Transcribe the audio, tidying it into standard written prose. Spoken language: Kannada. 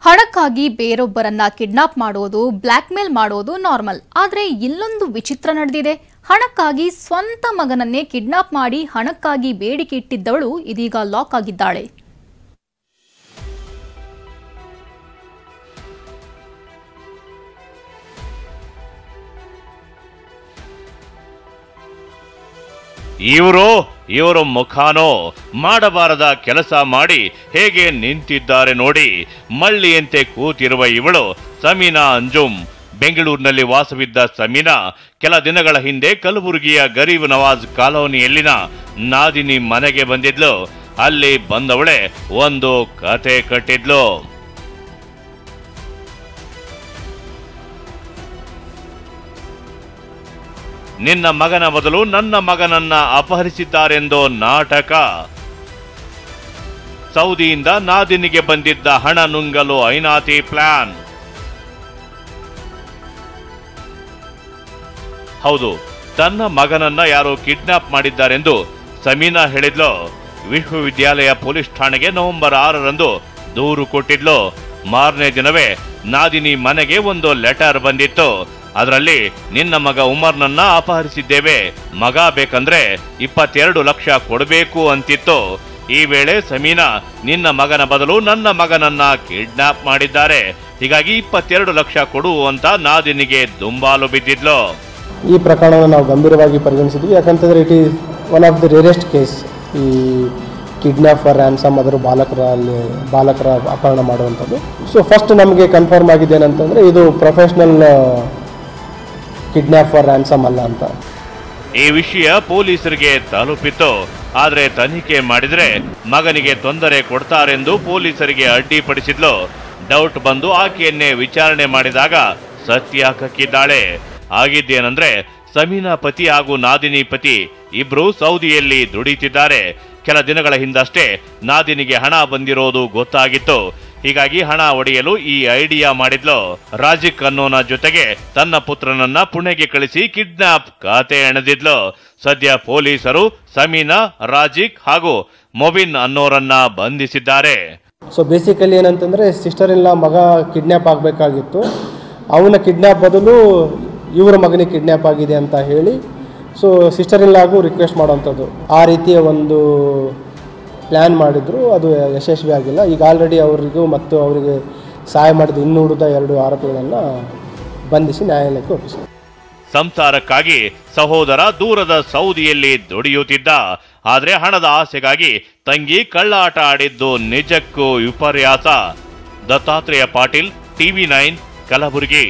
ಹಣಕ್ಕಾಗಿ ಬೇರೊಬ್ಬರನ್ನ ಕಿಡ್ನಾಪ್ ಮಾಡೋದು, ಬ್ಲ್ಯಾಕ್ ಮೇಲ್ ಮಾಡೋದು ನಾರ್ಮಲ್. ಆದರೆ ಇಲ್ಲೊಂದು ವಿಚಿತ್ರ ನಡೆದಿದೆ. ಹಣಕ್ಕಾಗಿ ಸ್ವಂತ ಮಗನನ್ನೇ ಕಿಡ್ನಾಪ್ ಮಾಡಿ ಹಣಕ್ಕಾಗಿ ಬೇಡಿಕೆ ಇಟ್ಟಿದ್ದವಳು ಇದೀಗ ಲಾಕ್ ಆಗಿದ್ದಾಳೆ. ಇವರು ಮುಖಾನೋ ಮಾಡಬಾರದ ಕೆಲಸ ಮಾಡಿ ಹೇಗೆ ನಿಂತಿದ್ದಾರೆ ನೋಡಿ. ಮಳ್ಳಿಯಂತೆ ಕೂತಿರುವ ಇವಳು ಸಮೀನಾ ಅಂಜುಮ್. ಬೆಂಗಳೂರಿನಲ್ಲಿ ವಾಸವಿದ್ದ ಸಮೀನಾ ಕೆಲ ದಿನಗಳ ಹಿಂದೆ ಕಲಬುರಗಿಯ ಗರೀಬ್ ನವಾಜ್ ಕಾಲೋನಿಯಲ್ಲಿನ ನಾದಿನಿ ಮನೆಗೆ ಬಂದಿದ್ಲು. ಅಲ್ಲಿ ಬಂದವಳೆ ಒಂದು ಕತೆ ಕಟ್ಟಿದ್ಲು. ನಿನ್ನ ಮಗನ ಬದಲು ನನ್ನ ಮಗನನ್ನ ಅಪಹರಿಸಿದ್ದಾರೆಂದು ನಾಟಕ. ಸೌದಿಯಿಂದ ನಾದಿನಿಗೆ ಬಂದಿದ್ದ ಹಣ ನುಂಗಲು ಐನಾತಿ ಪ್ಲಾನ್. ಹೌದು, ತನ್ನ ಮಗನನ್ನ ಯಾರೋ ಕಿಡ್ನಾಪ್ ಮಾಡಿದ್ದಾರೆಂದು ಸಮೀನಾ ಹೇಳಿದ್ಲು. ವಿಶ್ವವಿದ್ಯಾಲಯ ಪೊಲೀಸ್ ಠಾಣೆಗೆ ನವೆಂಬರ್ 6ರಂದು ದೂರು ಕೊಟ್ಟಿದ್ಲು. ಮಾರನೇ ದಿನವೇ ನಾದಿನಿ ಮನೆಗೆ ಒಂದು ಲೆಟರ್ ಬಂದಿತ್ತು. ಅದರಲ್ಲಿ ನಿನ್ನ ಮಗ ಉಮರ್ನನ್ನ ಅಪಹರಿಸಿದ್ದೇವೆ, ಮಗ ಬೇಕಂದ್ರೆ 22 ಲಕ್ಷ ಕೊಡಬೇಕು ಅಂತಿತ್ತು. ಈ ವೇಳೆ ಸಮೀನಾ ನಿನ್ನ ಮಗನ ಬದಲು ನನ್ನ ಮಗನನ್ನ ಕಿಡ್ನಾಪ್ ಮಾಡಿದ್ದಾರೆ, ಹೀಗಾಗಿ 22 ಲಕ್ಷ ಕೊಡು ಅಂತ ನಾದಿನಿಗೆ ದುಂಬಾಲು ಬಿದ್ದಿದ್ಲು. ಈ ಪ್ರಕರಣವನ್ನು ನಾವು ಗಂಭೀರವಾಗಿ ಪರಿಗಣಿಸಿದ್ವಿ. ಯಾಕಂತಂದರೆ it is one of the rarest case. ಈ ಕಿಡ್ನಾಪ್ ಫಾರ್ ರ್ಯಾನ್ಸಮ್ ಅದರ ಬಾಲಕರ ಅಪಹರಣ ಮಾಡುವಂಥದ್ದು. ಸೊ ಫಸ್ಟ್ ನಮಗೆ ಕನ್ಫರ್ಮ್ ಆಗಿದೆ ಏನಂತಂದರೆ ಇದು ಪ್ರೊಫೆಷನಲ್ ಕಿಡ್ನಾಪ್ ಫಾರ್ ರ್ಯಾನ್ಸಮ್ ಅಲ್ಲ ಅಂತ. ಈ ವಿಷಯ ಪೊಲೀಸರಿಗೆ ತಲುಪಿತ್ತು. ಆದರೆ ತನಿಖೆ ಮಾಡಿದ್ರೆ ಮಗನಿಗೆ ತೊಂದರೆ ಕೊಡ್ತಾರೆಂದು ಪೊಲೀಸರಿಗೆ ಅಡ್ಡಿಪಡಿಸಿದ್ಲು. ಡೌಟ್ ಬಂದು ಆಕೆಯನ್ನೇ ವಿಚಾರಣೆ ಮಾಡಿದಾಗ ಸತ್ಯ ಕಕ್ಕಿದ್ದಾಳೆ. ಆಗಿದ್ದೇನೆಂದ್ರೆ ಸಮೀನಾ ಪತಿ ಹಾಗೂ ನಾದಿನಿ ಪತಿ ಇಬ್ರು ಸೌದಿಯಲ್ಲಿ ದುಡಿತಿದ್ದಾರೆ. ಕೆಲ ದಿನಗಳ ಹಿಂದಷ್ಟೇ ನಾದಿನಿಗೆ ಹಣ ಬಂದಿರೋದು ಗೊತ್ತಾಗಿತ್ತು. ಹೀಗಾಗಿ ಹಣ ಒಡೆಯಲು ಈ ಐಡಿಯಾ ಮಾಡಿದ್ಲು. ರಾಜಿಕ್ ಅನ್ನೋನ ಜೊತೆಗೆ ತನ್ನ ಪುತ್ರನನ್ನ ಪುಣೆಗೆ ಕಳಿಸಿ ಕಿಡ್ನಾಪ್ ಖಾತೆ ಎಣೆದಿದ್ಲು. ಸದ್ಯ ಪೊಲೀಸರು ಸಮೀನಾ, ರಾಜಿಕ್ ಹಾಗೂ ಮೊಬಿನ್ ಅನ್ನೋರನ್ನ ಬಂಧಿಸಿದ್ದಾರೆ. ಸೊ ಬೇಸಿಕಲಿ ಏನಂತಂದ್ರೆ ಸಿಸ್ಟರ್ ಇಲ್ಲ ಮಗ ಕಿಡ್ನಾಪ್ ಆಗಬೇಕಾಗಿತ್ತು. ಅವನ ಕಿಡ್ನಾಪ್ ಬದಲು ಇವರ ಮಗನಿಗೆ ಕಿಡ್ನಾಪ್ ಆಗಿದೆ ಅಂತ ಹೇಳಿ ಸೊ ಸಿಸ್ಟರ್ ಇಲ್ಲಾಗೂ ರಿಕ್ವೆಸ್ಟ್ ಮಾಡೋವಂಥದ್ದು. ಆ ರೀತಿಯ ಒಂದು ಪ್ಲ್ಯಾನ್ ಮಾಡಿದ್ರು. ಅದು ಯಶಸ್ವಿ ಆಗಿಲ್ಲ. ಈಗ ಆಲ್ರೆಡಿ ಅವರಿಗೂ ಮತ್ತು ಅವರಿಗೆ ಸಹಾಯ ಮಾಡಿದ ಇನ್ನೂ ಉಳಿದ 2 ಆರೋಪಿಗಳನ್ನು ಬಂಧಿಸಿ ನ್ಯಾಯಾಲಯಕ್ಕೆ ಒಪ್ಪಿಸಿದರು. ಸಂಸಾರಕ್ಕಾಗಿ ಸಹೋದರ ದೂರದ ಸೌದಿಯಲ್ಲಿ ದುಡಿಯುತ್ತಿದ್ದ. ಆದರೆ ಹಣದ ಆಸೆಗಾಗಿ ತಂಗಿ ಕಳ್ಳಾಟ ಆಡಿದ್ದು ನಿಜಕ್ಕೂ ವಿಪರ್ಯಾಸ. ದತ್ತಾತ್ರೇಯ ಪಾಟೀಲ್, TV9, ಕಲಬುರಗಿ.